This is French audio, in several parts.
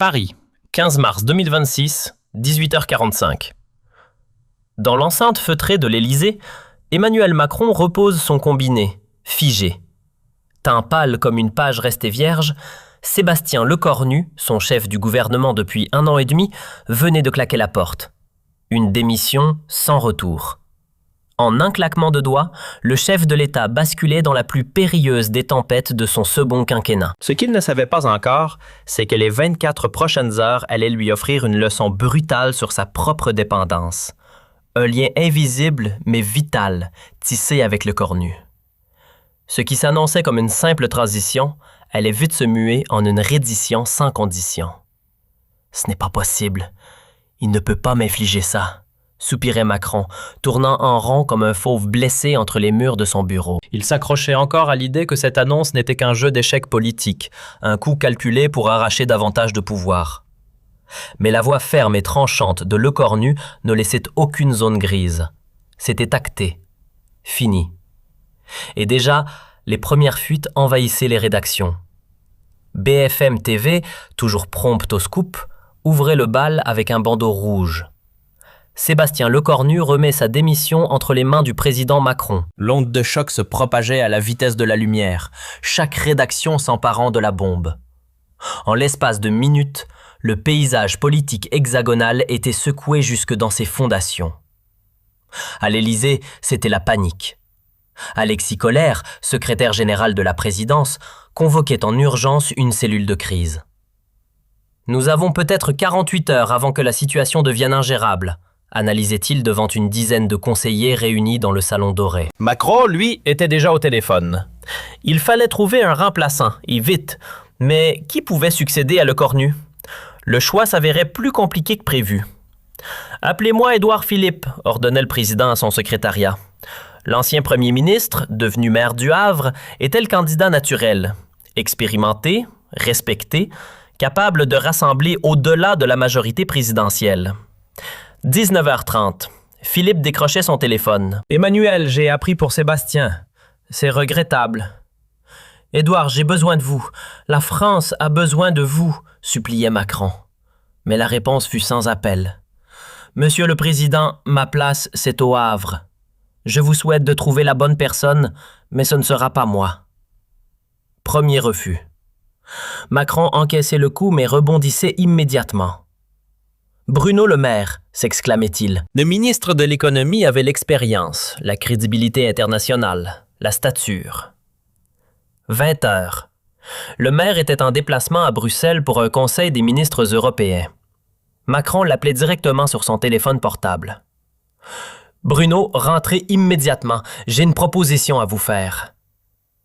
Paris, 15 mars 2026, 18h45. Dans l'enceinte feutrée de l'Élysée, Emmanuel Macron repose son combiné, figé. Teint pâle comme une page restée vierge, Sébastien Lecornu, son chef du gouvernement depuis 1 an et demi, venait de claquer la porte. Une démission sans retour. En un claquement de doigts, le chef de l'État basculait dans la plus périlleuse des tempêtes de son second quinquennat. Ce qu'il ne savait pas encore, c'est que les 24 prochaines heures allaient lui offrir une leçon brutale sur sa propre dépendance. Un lien invisible mais vital, tissé avec Lecornu. Ce qui s'annonçait comme une simple transition allait vite se muer en une reddition sans condition. « Ce n'est pas possible. Il ne peut pas m'infliger ça. » soupirait Macron, tournant en rond comme un fauve blessé entre les murs de son bureau. Il s'accrochait encore à l'idée que cette annonce n'était qu'un jeu d'échecs politique, un coup calculé pour arracher davantage de pouvoir. Mais la voix ferme et tranchante de Lecornu ne laissait aucune zone grise. C'était acté. Fini. Et déjà, les premières fuites envahissaient les rédactions. BFM TV, toujours prompte au scoop, ouvrait le bal avec un bandeau rouge. Sébastien Lecornu remet sa démission entre les mains du président Macron. L'onde de choc se propageait à la vitesse de la lumière, chaque rédaction s'emparant de la bombe. En l'espace de minutes, le paysage politique hexagonal était secoué jusque dans ses fondations. À l'Élysée, c'était la panique. Alexis Collère, secrétaire général de la présidence, convoquait en urgence une cellule de crise. « Nous avons peut-être 48 heures avant que la situation devienne ingérable », analysait-il devant une dizaine de conseillers réunis dans le salon doré. Macron, lui, était déjà au téléphone. Il fallait trouver un remplaçant, et vite. Mais qui pouvait succéder à Lecornu? Le choix s'avérait plus compliqué que prévu. « Appelez-moi Édouard Philippe », ordonnait le président à son secrétariat. L'ancien premier ministre, devenu maire du Havre, était le candidat naturel. Expérimenté, respecté, capable de rassembler au-delà de la majorité présidentielle. 19h30. Philippe décrochait son téléphone. « Emmanuel, j'ai appris pour Sébastien. C'est regrettable. »« Édouard, j'ai besoin de vous. La France a besoin de vous, » suppliait Macron. Mais la réponse fut sans appel. « Monsieur le Président, ma place, c'est au Havre. Je vous souhaite de trouver la bonne personne, mais ce ne sera pas moi. » Premier refus. Macron encaissait le coup mais rebondissait immédiatement. « Bruno Le Maire !» s'exclamait-il. Le ministre de l'Économie avait l'expérience, la crédibilité internationale, la stature. 20 heures. Le maire était en déplacement à Bruxelles pour un conseil des ministres européens. Macron l'appelait directement sur son téléphone portable. « Bruno, rentrez immédiatement. J'ai une proposition à vous faire. »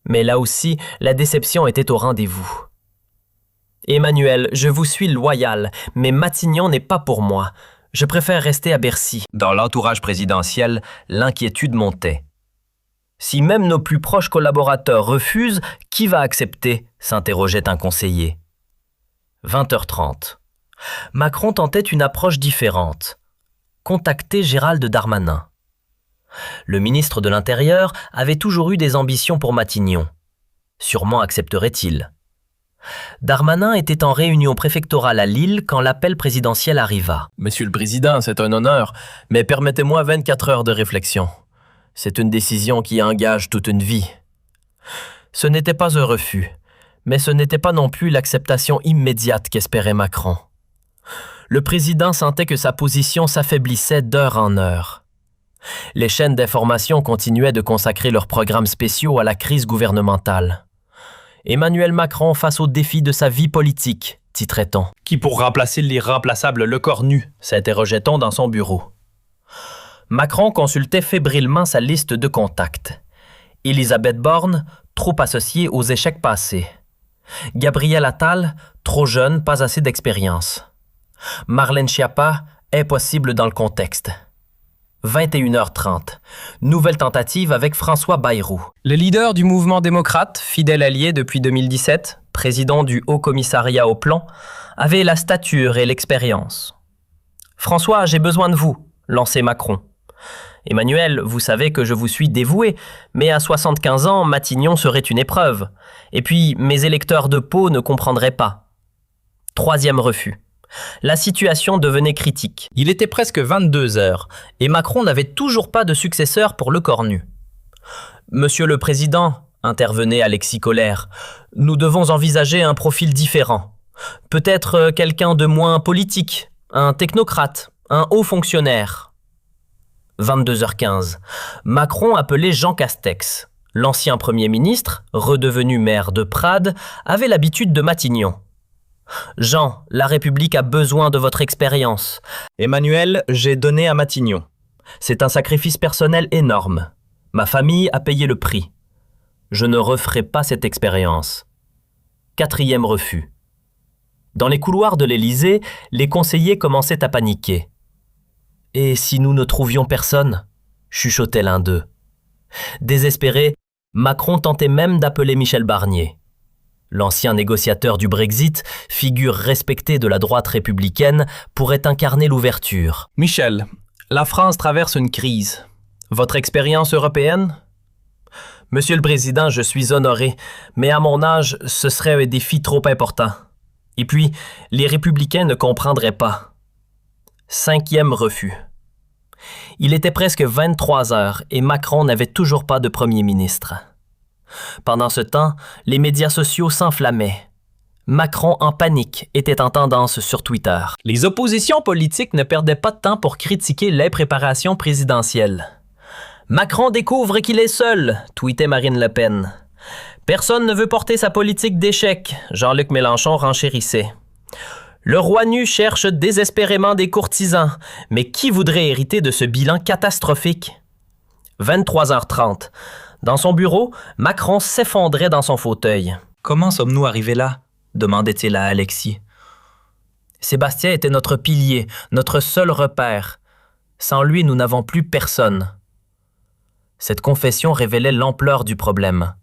Mais là aussi, la déception était au rendez-vous. « Emmanuel, je vous suis loyal, mais Matignon n'est pas pour moi. Je préfère rester à Bercy. » Dans l'entourage présidentiel, l'inquiétude montait. « Si même nos plus proches collaborateurs refusent, qui va accepter ?» s'interrogeait un conseiller. 20h30. Macron tentait une approche différente. Contacter Gérald Darmanin. Le ministre de l'Intérieur avait toujours eu des ambitions pour Matignon. Sûrement accepterait-il. Darmanin était en réunion préfectorale à Lille quand l'appel présidentiel arriva. « Monsieur le Président, c'est un honneur, mais permettez-moi 24 heures de réflexion. C'est une décision qui engage toute une vie. » Ce n'était pas un refus, mais ce n'était pas non plus l'acceptation immédiate qu'espérait Macron. Le président sentait que sa position s'affaiblissait d'heure en heure. Les chaînes d'information continuaient de consacrer leurs programmes spéciaux à la crise gouvernementale. Emmanuel Macron face au défi de sa vie politique, titrait-on. Qui pour remplacer l'irremplaçable Lecornu, s'interrogeait-on dans son bureau. Macron consultait fébrilement sa liste de contacts. Elisabeth Borne, trop associée aux échecs passés. Gabriel Attal, trop jeune, pas assez d'expérience. Marlène Schiappa, impossible dans le contexte. 21h30. Nouvelle tentative avec François Bayrou. Le leader du mouvement démocrate, fidèle allié depuis 2017, président du Haut Commissariat au Plan, avait la stature et l'expérience. « François, j'ai besoin de vous », lançait Macron. « Emmanuel, vous savez que je vous suis dévoué, mais à 75 ans, Matignon serait une épreuve. Et puis, mes électeurs de Pau ne comprendraient pas. » Troisième refus. La situation devenait critique. Il était presque 22 heures et Macron n'avait toujours pas de successeur pour Le Cornu. « Monsieur le Président », intervenait Alexis Colère, « nous devons envisager un profil différent. Peut-être quelqu'un de moins politique, un technocrate, un haut fonctionnaire. » 22h15. Macron appelait Jean Castex. L'ancien Premier ministre, redevenu maire de Prades, avait l'habitude de Matignon. « Jean, la République a besoin de votre expérience. Emmanuel, j'ai donné à Matignon. C'est un sacrifice personnel énorme. Ma famille a payé le prix. Je ne referai pas cette expérience. » Quatrième refus. Dans les couloirs de l'Élysée, les conseillers commençaient à paniquer. « Et si nous ne trouvions personne ?» chuchotait l'un d'eux. Désespéré, Macron tentait même d'appeler Michel Barnier. L'ancien négociateur du Brexit, figure respectée de la droite républicaine, pourrait incarner l'ouverture. « Michel, la France traverse une crise. Votre expérience européenne ? » « Monsieur le Président, je suis honoré, mais à mon âge, ce serait un défi trop important. Et puis, les républicains ne comprendraient pas. » Cinquième refus. Il était presque 23 heures et Macron n'avait toujours pas de Premier ministre. Pendant ce temps, les médias sociaux s'enflammaient. Macron, en panique, était en tendance sur Twitter. Les oppositions politiques ne perdaient pas de temps pour critiquer l'impréparation présidentielle. « Macron découvre qu'il est seul », tweetait Marine Le Pen. « Personne ne veut porter sa politique d'échec », Jean-Luc Mélenchon renchérissait. « Le roi nu cherche désespérément des courtisans, mais qui voudrait hériter de ce bilan catastrophique ?» 23h30. Dans son bureau, Macron s'effondrait dans son fauteuil. « Comment sommes-nous arrivés là ?» demandait-il à Alexis. Sébastien était notre pilier, notre seul repère. Sans lui, nous n'avons plus personne. Cette confession révélait l'ampleur du problème.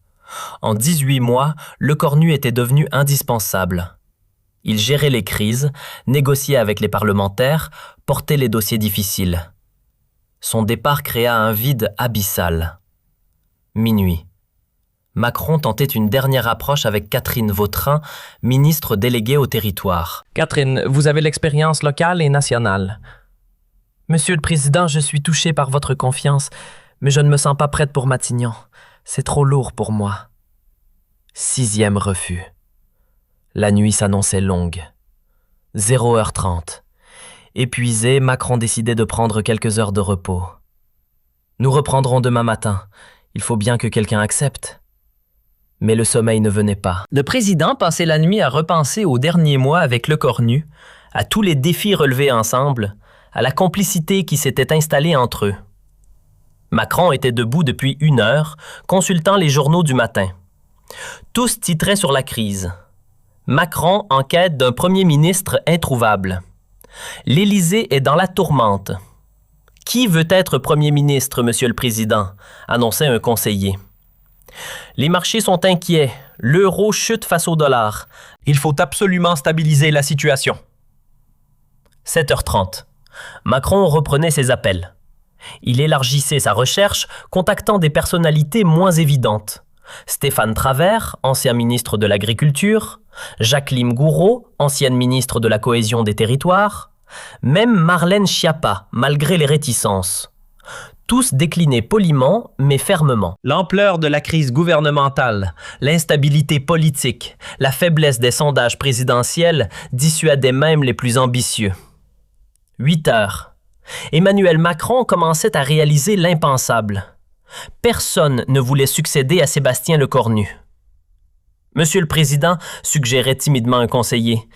En 18 mois, Le Cornu était devenu indispensable. Il gérait les crises, négociait avec les parlementaires, portait les dossiers difficiles. Son départ créa un vide abyssal. Minuit. Macron tentait une dernière approche avec Catherine Vautrin, ministre déléguée au territoire. « Catherine, vous avez l'expérience locale et nationale. »« Monsieur le Président, je suis touchée par votre confiance, mais je ne me sens pas prête pour Matignon. C'est trop lourd pour moi. » Sixième refus. La nuit s'annonçait longue. 0h30. Épuisé, Macron décidait de prendre quelques heures de repos. « Nous reprendrons demain matin. Il faut bien que quelqu'un accepte. » Mais le sommeil ne venait pas. Le président passait la nuit à repenser aux derniers mois avec Le Cornu, à tous les défis relevés ensemble, à la complicité qui s'était installée entre eux. Macron était debout depuis 1 heure, consultant les journaux du matin. Tous titraient sur la crise. Macron en quête d'un premier ministre introuvable. L'Élysée est dans la tourmente. Qui veut être premier ministre, Monsieur le Président? Annonçait un conseiller. Les marchés sont inquiets. L'euro chute face au dollar. Il faut absolument stabiliser la situation. 7h30. Macron reprenait ses appels. Il élargissait sa recherche, contactant des personnalités moins évidentes. Stéphane Travert, ancien ministre de l'Agriculture, Jacqueline Gouraud, ancienne ministre de la Cohésion des Territoires, même Marlène Schiappa, malgré les réticences. Tous déclinaient poliment, mais fermement. L'ampleur de la crise gouvernementale, l'instabilité politique, la faiblesse des sondages présidentiels dissuadaient même les plus ambitieux. 8 heures. Emmanuel Macron commençait à réaliser l'impensable. Personne ne voulait succéder à Sébastien Le Cornu. « Monsieur le Président, suggérait timidement un conseiller,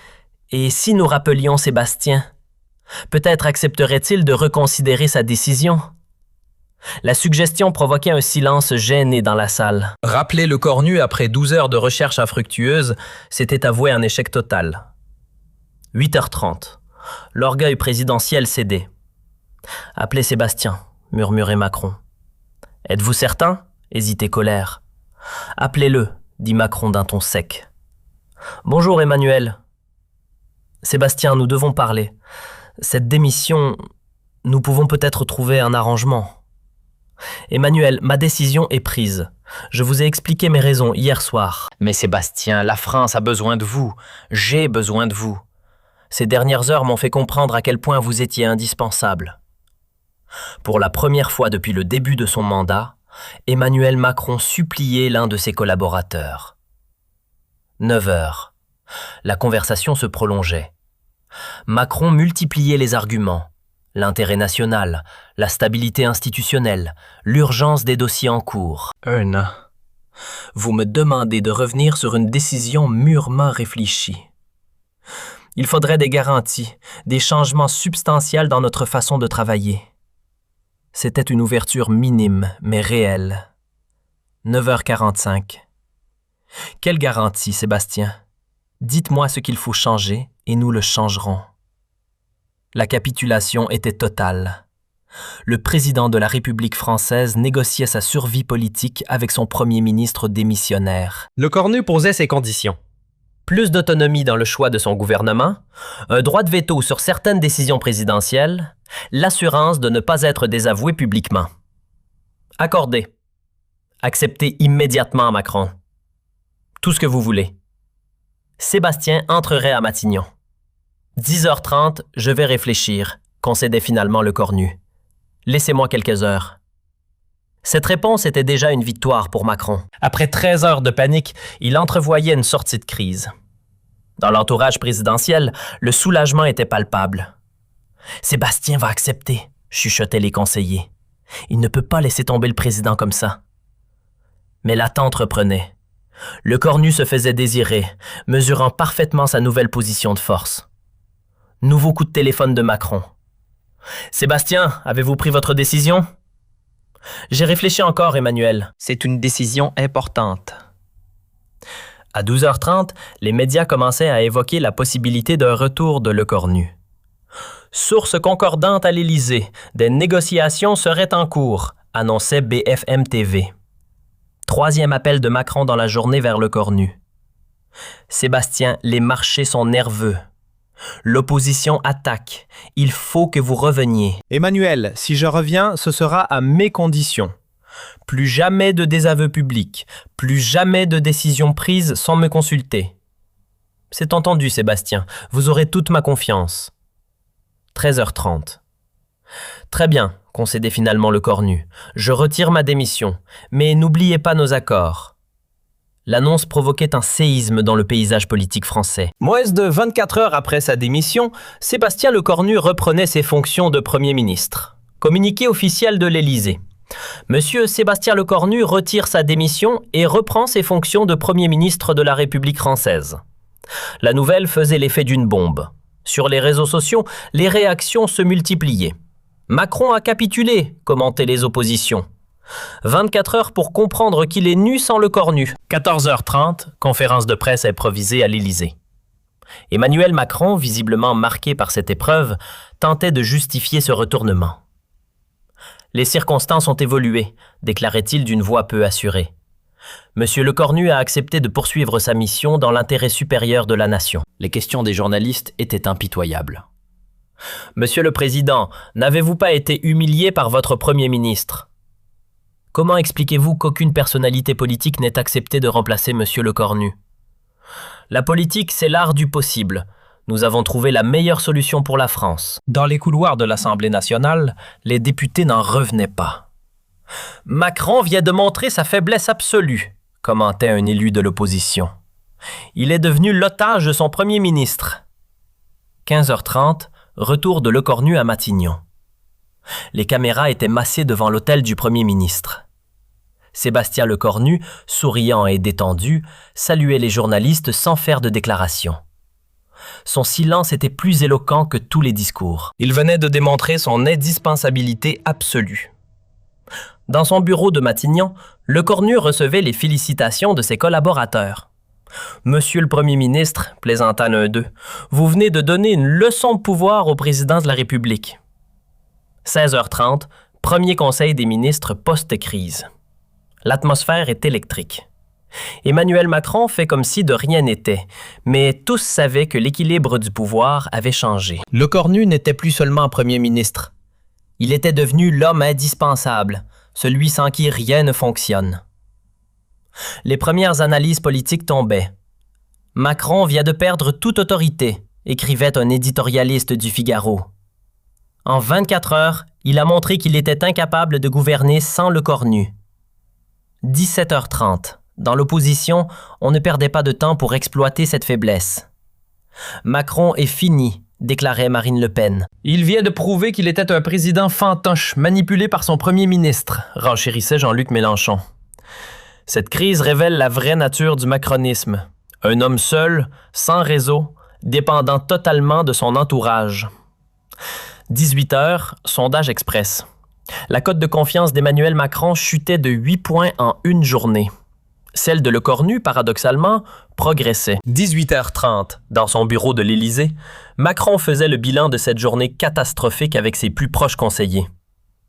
et si nous rappelions Sébastien, peut-être accepterait-il de reconsidérer sa décision ?» La suggestion provoquait un silence gêné dans la salle. Rappeler Le Cornu après 12 heures de recherche infructueuse, c'était avouer un échec total. 8h30. L'orgueil présidentiel cédait. « Appelez Sébastien », murmurait Macron. « Êtes-vous certain ?» hésitait Colère. « Appelez-le », dit Macron d'un ton sec. « Bonjour Emmanuel. »« Sébastien, nous devons parler. Cette démission, nous pouvons peut-être trouver un arrangement. » « Emmanuel, ma décision est prise. Je vous ai expliqué mes raisons hier soir. »« Mais Sébastien, la France a besoin de vous. J'ai besoin de vous. Ces dernières heures m'ont fait comprendre à quel point vous étiez indispensable. Pour la première fois depuis le début de son mandat, Emmanuel Macron suppliait l'un de ses collaborateurs. 9 heures. La conversation se prolongeait. Macron multipliait les arguments. L'intérêt national, la stabilité institutionnelle, l'urgence des dossiers en cours. Un an. Vous me demandez de revenir sur une décision mûrement réfléchie. Il faudrait des garanties, des changements substantiels dans notre façon de travailler. C'était une ouverture minime, mais réelle. 9h45. Quelle garantie, Sébastien? Dites-moi ce qu'il faut changer et nous le changerons. La capitulation était totale. Le président de la République française négociait sa survie politique avec son premier ministre démissionnaire. Lecornu posait ses conditions. Plus d'autonomie dans le choix de son gouvernement, un droit de veto sur certaines décisions présidentielles, l'assurance de ne pas être désavoué publiquement. Accordé. Acceptez immédiatement, Macron. Tout ce que vous voulez. Sébastien entrerait à Matignon. 10h30, je vais réfléchir, concédait finalement Lecornu. Laissez-moi quelques heures. Cette réponse était déjà une victoire pour Macron. Après 13 heures de panique, il entrevoyait une sortie de crise. Dans l'entourage présidentiel, le soulagement était palpable. « Sébastien va accepter », chuchotaient les conseillers. « Il ne peut pas laisser tomber le président comme ça. » Mais l'attente reprenait. Lecornu se faisait désirer, mesurant parfaitement sa nouvelle position de force. Nouveau coup de téléphone de Macron. « Sébastien, avez-vous pris votre décision ?»« J'ai réfléchi encore, Emmanuel. » « C'est une décision importante. » À 12h30, les médias commençaient à évoquer la possibilité d'un retour de Lecornu. Source concordante à l'Élysée, des négociations seraient en cours, annonçait BFM TV. Troisième appel de Macron dans la journée vers Lecornu. Sébastien, les marchés sont nerveux. L'opposition attaque. Il faut que vous reveniez. Emmanuel, si je reviens, ce sera à mes conditions. Plus jamais de désaveu public, plus jamais de décision prise sans me consulter. C'est entendu, Sébastien, vous aurez toute ma confiance. 13h30. Très bien, concédait finalement Lecornu. Je retire ma démission, mais n'oubliez pas nos accords. L'annonce provoquait un séisme dans le paysage politique français. Moins de 24 heures après sa démission, Sébastien Lecornu reprenait ses fonctions de Premier ministre. Communiqué officiel de l'Élysée. Monsieur Sébastien Lecornu retire sa démission et reprend ses fonctions de Premier ministre de la République française. La nouvelle faisait l'effet d'une bombe. Sur les réseaux sociaux, les réactions se multipliaient. Macron a capitulé, commentaient les oppositions. 24 heures pour comprendre qu'il est nu sans Lecornu. 14h30, conférence de presse improvisée à l'Élysée. Emmanuel Macron, visiblement marqué par cette épreuve, tentait de justifier ce retournement. Les circonstances ont évolué, déclarait-il d'une voix peu assurée. Monsieur Lecornu a accepté de poursuivre sa mission dans l'intérêt supérieur de la nation. Les questions des journalistes étaient impitoyables. Monsieur le Président, n'avez-vous pas été humilié par votre Premier ministre? Comment expliquez-vous qu'aucune personnalité politique n'ait accepté de remplacer Monsieur Lecornu? La politique, c'est l'art du possible. Nous avons trouvé la meilleure solution pour la France. Dans les couloirs de l'Assemblée nationale, les députés n'en revenaient pas. Macron vient de montrer sa faiblesse absolue, commentait un élu de l'opposition. Il est devenu l'otage de son Premier ministre. 15h30, retour de Lecornu à Matignon. Les caméras étaient massées devant l'hôtel du Premier ministre. Sébastien Lecornu, souriant et détendu, saluait les journalistes sans faire de déclaration. Son silence était plus éloquent que tous les discours. Il venait de démontrer son indispensabilité absolue. Dans son bureau de Matignon, Lecornu recevait les félicitations de ses collaborateurs. « Monsieur le Premier ministre, plaisantant l'un d'eux, vous venez de donner une leçon de pouvoir au président de la République. » 16h30, premier conseil des ministres post-crise. L'atmosphère est électrique. Emmanuel Macron fait comme si de rien n'était, mais tous savaient que l'équilibre du pouvoir avait changé. Lecornu n'était plus seulement Premier ministre. Il était devenu l'homme indispensable, celui sans qui rien ne fonctionne. Les premières analyses politiques tombaient. Macron vient de perdre toute autorité écrivait un éditorialiste du Figaro. En 24 heures, il a montré qu'il était incapable de gouverner sans le cornu. 17h30. Dans l'opposition, on ne perdait pas de temps pour exploiter cette faiblesse. Macron est fini, déclarait Marine Le Pen. Il vient de prouver qu'il était un président fantoche, manipulé par son premier ministre, renchérissait Jean-Luc Mélenchon. Cette crise révèle la vraie nature du macronisme. Un homme seul, sans réseau, dépendant totalement de son entourage. 18h, sondage express. La cote de confiance d'Emmanuel Macron chutait de 8 points en une journée. Celle de Le Cornu, paradoxalement, progressait. 18h30, dans son bureau de l'Élysée, Macron faisait le bilan de cette journée catastrophique avec ses plus proches conseillers.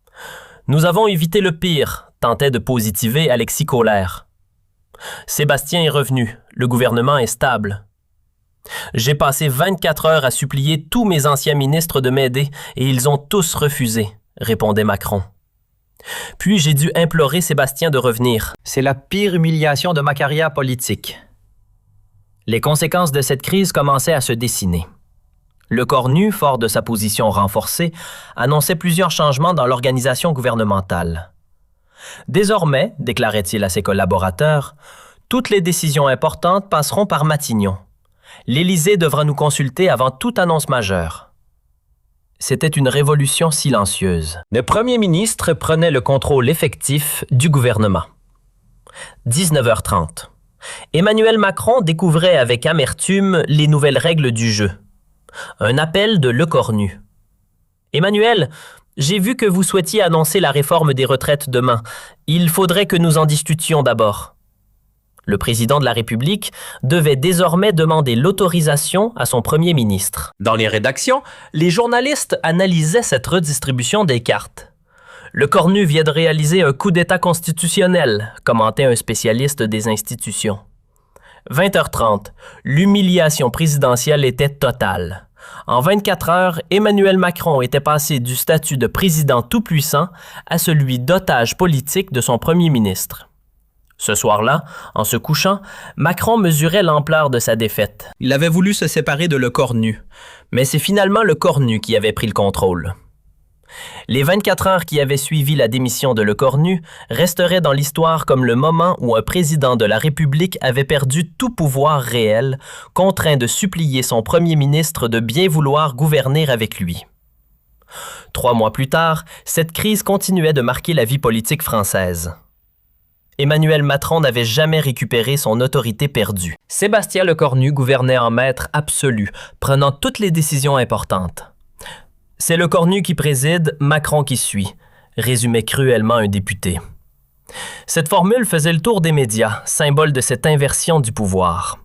« Nous avons évité le pire », tentait de positiver Alexis Kohler. Sébastien est revenu, le gouvernement est stable. J'ai passé 24 heures à supplier tous mes anciens ministres de m'aider et ils ont tous refusé, répondait Macron. Puis j'ai dû implorer Sébastien de revenir. C'est la pire humiliation de ma carrière politique. Les conséquences de cette crise commençaient à se dessiner. Le Cornu, fort de sa position renforcée, annonçait plusieurs changements dans l'organisation gouvernementale. Désormais, déclarait-il à ses collaborateurs, toutes les décisions importantes passeront par Matignon. L'Élysée devra nous consulter avant toute annonce majeure. C'était une révolution silencieuse. Le premier ministre prenait le contrôle effectif du gouvernement. 19h30. Emmanuel Macron découvrait avec amertume les nouvelles règles du jeu. Un appel de Le Cornu. « Emmanuel, j'ai vu que vous souhaitiez annoncer la réforme des retraites demain. Il faudrait que nous en discutions d'abord. » Le président de la République devait désormais demander l'autorisation à son premier ministre. Dans les rédactions, les journalistes analysaient cette redistribution des cartes. Le Cornu vient de réaliser un coup d'État constitutionnel, commentait un spécialiste des institutions. 20h30, l'humiliation présidentielle était totale. En 24 heures, Emmanuel Macron était passé du statut de président tout-puissant à celui d'otage politique de son premier ministre. Ce soir-là, en se couchant, Macron mesurait l'ampleur de sa défaite. Il avait voulu se séparer de Le Cornu, mais c'est finalement Le Cornu qui avait pris le contrôle. Les 24 heures qui avaient suivi la démission de Le Cornu resteraient dans l'histoire comme le moment où un président de la République avait perdu tout pouvoir réel, contraint de supplier son premier ministre de bien vouloir gouverner avec lui. 3 mois plus tard, cette crise continuait de marquer la vie politique française. Emmanuel Macron n'avait jamais récupéré son autorité perdue. Sébastien Le Cornu gouvernait en maître absolu, prenant toutes les décisions importantes. « C'est Le Cornu qui préside, Macron qui suit », résumait cruellement un député. Cette formule faisait le tour des médias, symbole de cette inversion du pouvoir.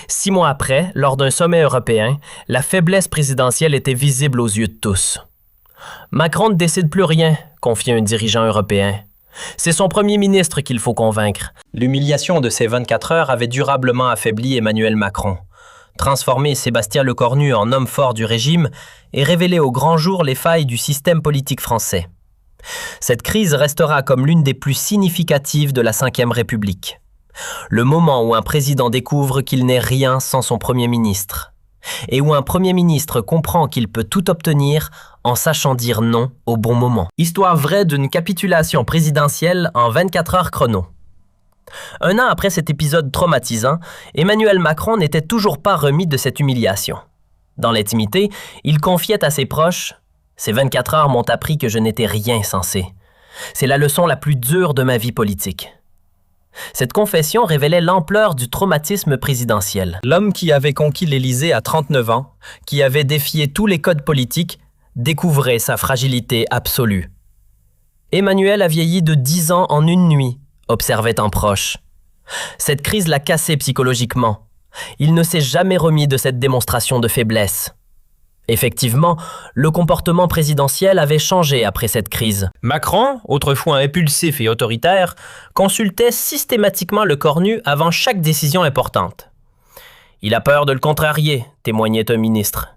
6 mois après, lors d'un sommet européen, la faiblesse présidentielle était visible aux yeux de tous. « Macron ne décide plus rien », confiait un dirigeant européen. C'est son premier ministre qu'il faut convaincre. L'humiliation de ces 24 heures avait durablement affaibli Emmanuel Macron, transformé Sébastien Le Cornu en homme fort du régime et révélé au grand jour les failles du système politique français. Cette crise restera comme l'une des plus significatives de la Ve République. Le moment où un président découvre qu'il n'est rien sans son premier ministre. Et où un premier ministre comprend qu'il peut tout obtenir en sachant dire non au bon moment. Histoire vraie d'une capitulation présidentielle en 24 heures chrono. 1 an après cet épisode traumatisant, Emmanuel Macron n'était toujours pas remis de cette humiliation. Dans l'intimité, il confiait à ses proches « Ces 24 heures m'ont appris que je n'étais rien censé. C'est la leçon la plus dure de ma vie politique. » Cette confession révélait l'ampleur du traumatisme présidentiel. L'homme qui avait conquis l'Élysée à 39 ans, qui avait défié tous les codes politiques, découvrait sa fragilité absolue. Emmanuel a vieilli de 10 ans en une nuit, observait un proche. Cette crise l'a cassé psychologiquement. Il ne s'est jamais remis de cette démonstration de faiblesse. Effectivement, le comportement présidentiel avait changé après cette crise. Macron, autrefois impulsif et autoritaire, consultait systématiquement Le Cornu avant chaque décision importante. Il a peur de le contrarier, témoignait un ministre.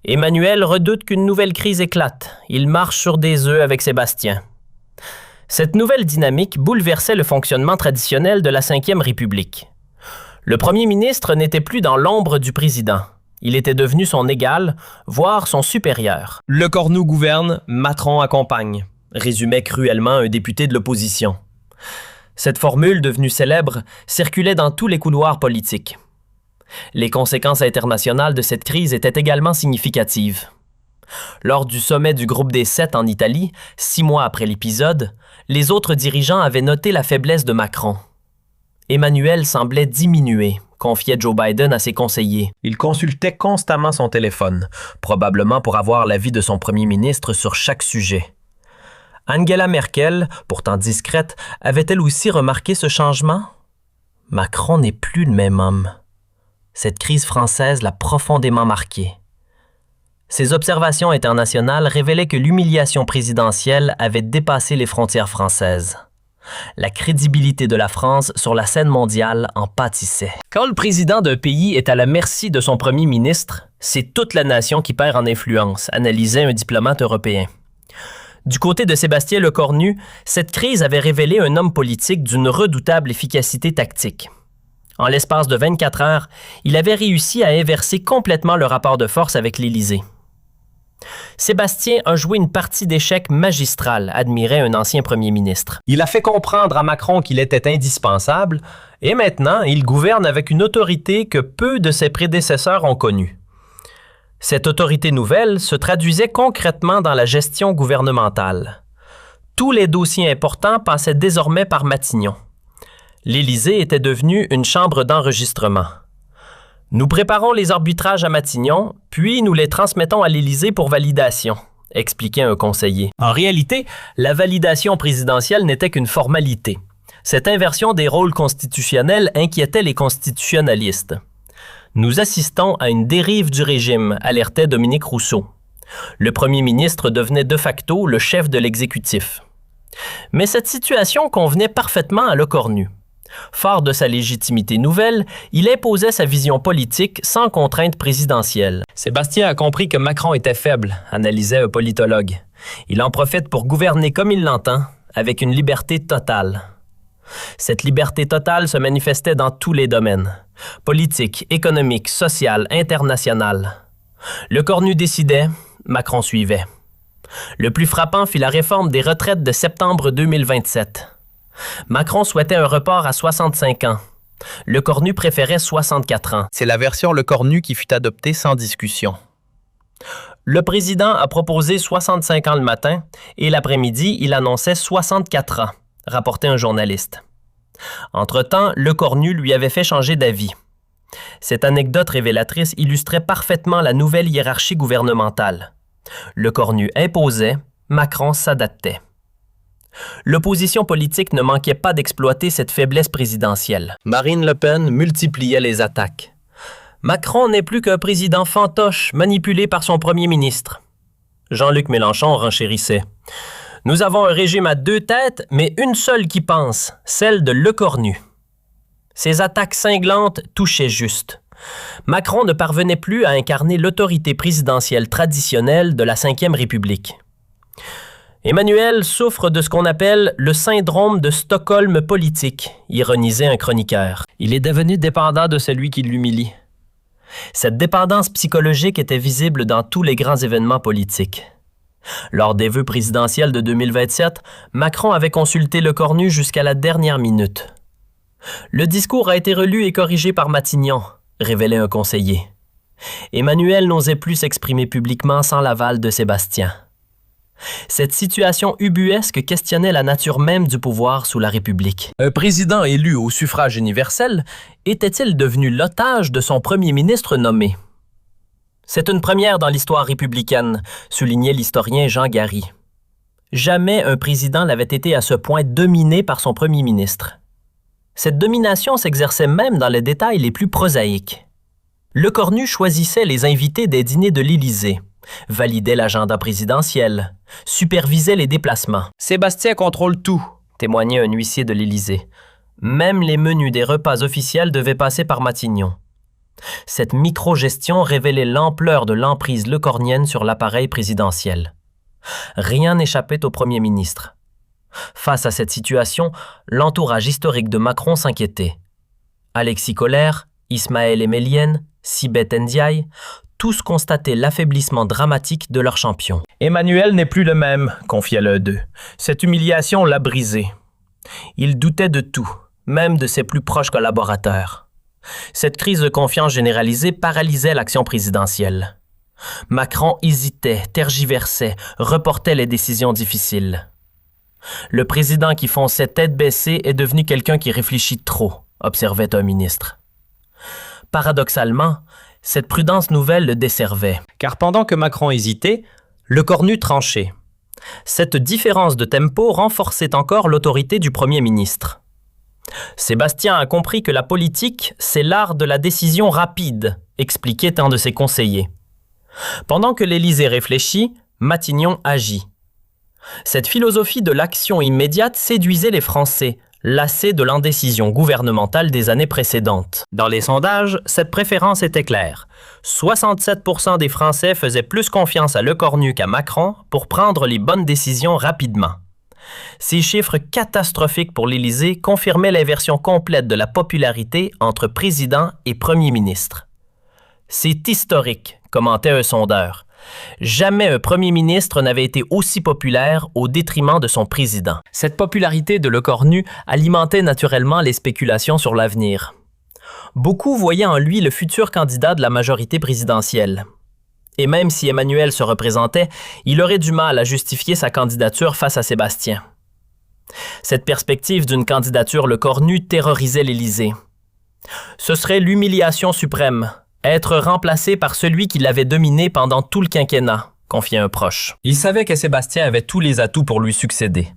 Emmanuel redoute qu'une nouvelle crise éclate. Il marche sur des œufs avec Sébastien. Cette nouvelle dynamique bouleversait le fonctionnement traditionnel de la Ve République. Le premier ministre n'était plus dans l'ombre du président. Il était devenu son égal, voire son supérieur. Le Cornu gouverne, Macron accompagne, résumait cruellement un député de l'opposition. Cette formule, devenue célèbre, circulait dans tous les couloirs politiques. Les conséquences internationales de cette crise étaient également significatives. Lors du sommet du groupe des 7 en Italie, 6 mois après l'épisode, les autres dirigeants avaient noté la faiblesse de Macron. Emmanuel semblait diminuer, confiait Joe Biden à ses conseillers. Il consultait constamment son téléphone, probablement pour avoir l'avis de son premier ministre sur chaque sujet. Angela Merkel, pourtant discrète, avait-elle aussi remarqué ce changement? Macron n'est plus le même homme. Cette crise française l'a profondément marqué. Ses observations internationales révélaient que l'humiliation présidentielle avait dépassé les frontières françaises. La crédibilité de la France sur la scène mondiale en pâtissait. Quand le président d'un pays est à la merci de son premier ministre, c'est toute la nation qui perd en influence, analysait un diplomate européen. Du côté de Sébastien Lecornu, cette crise avait révélé un homme politique d'une redoutable efficacité tactique. En l'espace de 24 heures, il avait réussi à inverser complètement le rapport de force avec l'Élysée. Sébastien a joué une partie d'échec magistrale, admirait un ancien premier ministre. Il a fait comprendre à Macron qu'il était indispensable et maintenant il gouverne avec une autorité que peu de ses prédécesseurs ont connue. Cette autorité nouvelle se traduisait concrètement dans la gestion gouvernementale. Tous les dossiers importants passaient désormais par Matignon. L'Élysée était devenue une chambre d'enregistrement. Nous préparons les arbitrages à Matignon, puis nous les transmettons à l'Élysée pour validation, expliquait un conseiller. En réalité, la validation présidentielle n'était qu'une formalité. Cette inversion des rôles constitutionnels inquiétait les constitutionnalistes. Nous assistons à une dérive du régime, alertait Dominique Rousseau. Le premier ministre devenait de facto le chef de l'exécutif. Mais cette situation convenait parfaitement à Lecornu. Fort de sa légitimité nouvelle, il imposait sa vision politique sans contrainte présidentielle. Sébastien a compris que Macron était faible, analysait un politologue. Il en profite pour gouverner comme il l'entend, avec une liberté totale. Cette liberté totale se manifestait dans tous les domaines. Politique, économique, social, international. Lecornu décidait, Macron suivait. Le plus frappant fut la réforme des retraites de septembre 2027. Macron souhaitait un report à 65 ans. Lecornu préférait 64 ans. C'est la version Lecornu qui fut adoptée sans discussion. Le président a proposé 65 ans le matin et l'après-midi, il annonçait 64 ans, rapportait un journaliste. Entre-temps, Lecornu lui avait fait changer d'avis. Cette anecdote révélatrice illustrait parfaitement la nouvelle hiérarchie gouvernementale. Lecornu imposait, Macron s'adaptait. L'opposition politique ne manquait pas d'exploiter cette faiblesse présidentielle. Marine Le Pen multipliait les attaques. Macron n'est plus qu'un président fantoche manipulé par son premier ministre. Jean-Luc Mélenchon renchérissait. Nous avons un régime à 2 têtes, mais une seule qui pense, celle de Lecornu. Ces attaques cinglantes touchaient juste. Macron ne parvenait plus à incarner l'autorité présidentielle traditionnelle de la Ve République. Emmanuel souffre de ce qu'on appelle le syndrome de Stockholm politique, ironisait un chroniqueur. Il est devenu dépendant de celui qui l'humilie. Cette dépendance psychologique était visible dans tous les grands événements politiques. Lors des vœux présidentiels de 2027, Macron avait consulté Lecornu jusqu'à la dernière minute. Le discours a été relu et corrigé par Matignon, révélait un conseiller. Emmanuel n'osait plus s'exprimer publiquement sans l'aval de Sébastien. Cette situation ubuesque questionnait la nature même du pouvoir sous la République. Un président élu au suffrage universel était-il devenu l'otage de son premier ministre nommé? C'est une première dans l'histoire républicaine, soulignait l'historien Jean Gary. Jamais un président n'avait été à ce point dominé par son premier ministre. Cette domination s'exerçait même dans les détails les plus prosaïques. Lecornu choisissait les invités des dîners de l'Élysée, validait l'agenda présidentiel, supervisait les déplacements. Sébastien contrôle tout, témoignait un huissier de l'Élysée. Même les menus des repas officiels devaient passer par Matignon. Cette micro-gestion révélait l'ampleur de l'emprise lecornienne sur l'appareil présidentiel. Rien n'échappait au premier ministre. Face à cette situation, l'entourage historique de Macron s'inquiétait. Alexis Collère, Ismaël Emelien, Sibeth Ndiaye, tous constataient l'affaiblissement dramatique de leur champion. « Emmanuel n'est plus le même », confiait l'un d'eux. « Cette humiliation l'a brisé. » Il doutait de tout, même de ses plus proches collaborateurs. Cette crise de confiance généralisée paralysait l'action présidentielle. Macron hésitait, tergiversait, reportait les décisions difficiles. Le président qui fonçait tête baissée est devenu quelqu'un qui réfléchit trop, observait un ministre. Paradoxalement, cette prudence nouvelle le desservait. Car pendant que Macron hésitait, Le Cornu tranchait. Cette différence de tempo renforçait encore l'autorité du Premier ministre. Sébastien a compris que la politique, c'est l'art de la décision rapide, expliquait un de ses conseillers. Pendant que l'Élysée réfléchit, Matignon agit. Cette philosophie de l'action immédiate séduisait les Français, lassés de l'indécision gouvernementale des années précédentes. Dans les sondages, cette préférence était claire. 67% des Français faisaient plus confiance à Le Cornu qu'à Macron pour prendre les bonnes décisions rapidement. Ces chiffres catastrophiques pour l'Élysée confirmaient l'inversion complète de la popularité entre président et premier ministre. « C'est historique », commentait un sondeur. Jamais un premier ministre n'avait été aussi populaire au détriment de son président. Cette popularité de Le Cornu alimentait naturellement les spéculations sur l'avenir. Beaucoup voyaient en lui le futur candidat de la majorité présidentielle. Et même si Emmanuel se représentait, il aurait du mal à justifier sa candidature face à Sébastien. Cette perspective d'une candidature Le Cornu terrorisait l'Élysée. Ce serait l'humiliation suprême, être remplacé par celui qui l'avait dominé pendant tout le quinquennat, confiait un proche. Il savait que Sébastien avait tous les atouts pour lui succéder.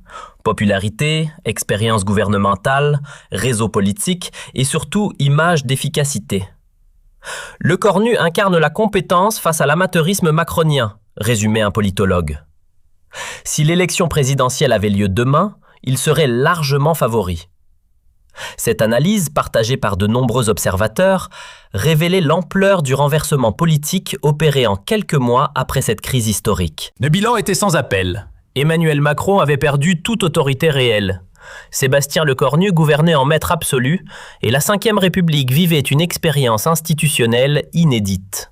Popularité, expérience gouvernementale, réseau politique et surtout image d'efficacité. Le Cornu incarne la compétence face à l'amateurisme macronien, résumait un politologue. Si l'élection présidentielle avait lieu demain, il serait largement favori. Cette analyse, partagée par de nombreux observateurs, révélait l'ampleur du renversement politique opéré en quelques mois après cette crise historique. Le bilan était sans appel. Emmanuel Macron avait perdu toute autorité réelle. Sébastien Le Cornu gouvernait en maître absolu et la Ve République vivait une expérience institutionnelle inédite.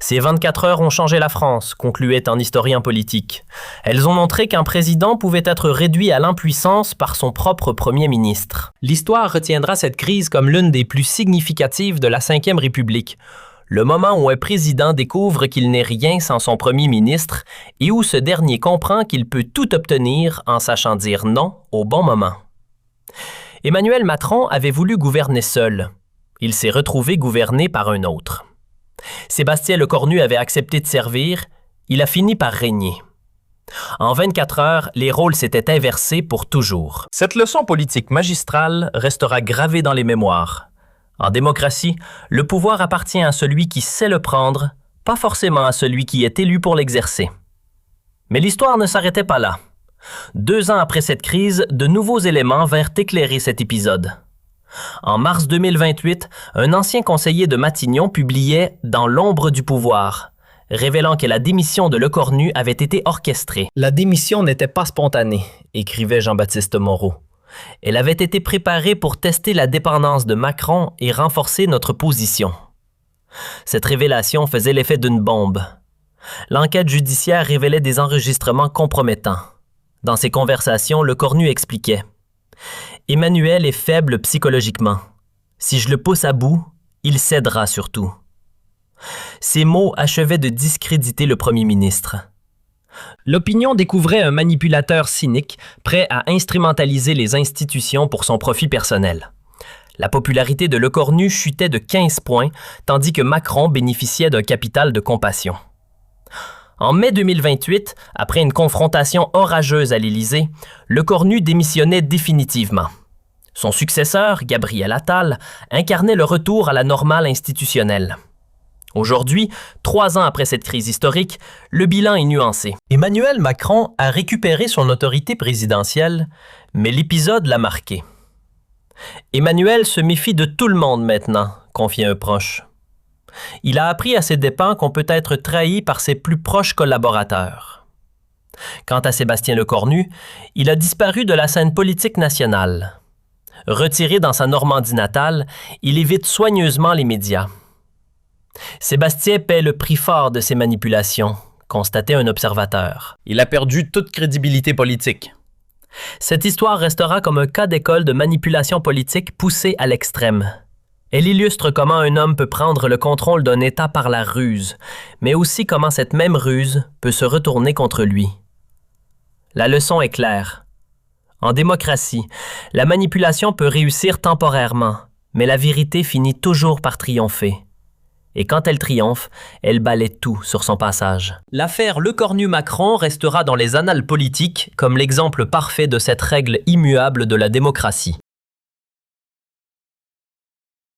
Ces 24 heures ont changé la France, concluait un historien politique. Elles ont montré qu'un président pouvait être réduit à l'impuissance par son propre Premier ministre. L'histoire retiendra cette crise comme l'une des plus significatives de la Ve République, le moment où un président découvre qu'il n'est rien sans son Premier ministre et où ce dernier comprend qu'il peut tout obtenir en sachant dire non au bon moment. Emmanuel Macron avait voulu gouverner seul. Il s'est retrouvé gouverné par un autre. Sébastien Le Cornu avait accepté de servir, il a fini par régner. En 24 heures, les rôles s'étaient inversés pour toujours. Cette leçon politique magistrale restera gravée dans les mémoires. En démocratie, le pouvoir appartient à celui qui sait le prendre, pas forcément à celui qui est élu pour l'exercer. Mais l'histoire ne s'arrêtait pas là. 2 ans après cette crise, de nouveaux éléments vinrent éclairer cet épisode. En mars 2028, un ancien conseiller de Matignon publiait « Dans l'ombre du pouvoir », révélant que la démission de Le Cornu avait été orchestrée. « La démission n'était pas spontanée », écrivait Jean-Baptiste Moreau. « Elle avait été préparée pour tester la dépendance de Macron et renforcer notre position. » Cette révélation faisait l'effet d'une bombe. L'enquête judiciaire révélait des enregistrements compromettants. Dans ces conversations, Le Cornu expliquait « Emmanuel est faible psychologiquement. Si je le pousse à bout, il cédera surtout. » Ces mots achevaient de discréditer le Premier ministre. L'opinion découvrait un manipulateur cynique, prêt à instrumentaliser les institutions pour son profit personnel. La popularité de Le Cornu chutait de 15 points, tandis que Macron bénéficiait d'un capital de compassion. En mai 2028, après une confrontation orageuse à l'Élysée, Le Cornu démissionnait définitivement. Son successeur, Gabriel Attal, incarnait le retour à la normale institutionnelle. Aujourd'hui, 3 ans après cette crise historique, le bilan est nuancé. Emmanuel Macron a récupéré son autorité présidentielle, mais l'épisode l'a marqué. Emmanuel se méfie de tout le monde maintenant, confiait un proche. Il a appris à ses dépens qu'on peut être trahi par ses plus proches collaborateurs. Quant à Sébastien Le Cornu, il a disparu de la scène politique nationale. Retiré dans sa Normandie natale, il évite soigneusement les médias. Sébastien paie le prix fort de ses manipulations, constatait un observateur. Il a perdu toute crédibilité politique. Cette histoire restera comme un cas d'école de manipulation politique poussée à l'extrême. Elle illustre comment un homme peut prendre le contrôle d'un État par la ruse, mais aussi comment cette même ruse peut se retourner contre lui. La leçon est claire. En démocratie, la manipulation peut réussir temporairement, mais la vérité finit toujours par triompher. Et quand elle triomphe, elle balaie tout sur son passage. L'affaire Lecornu-Macron restera dans les annales politiques comme l'exemple parfait de cette règle immuable de la démocratie.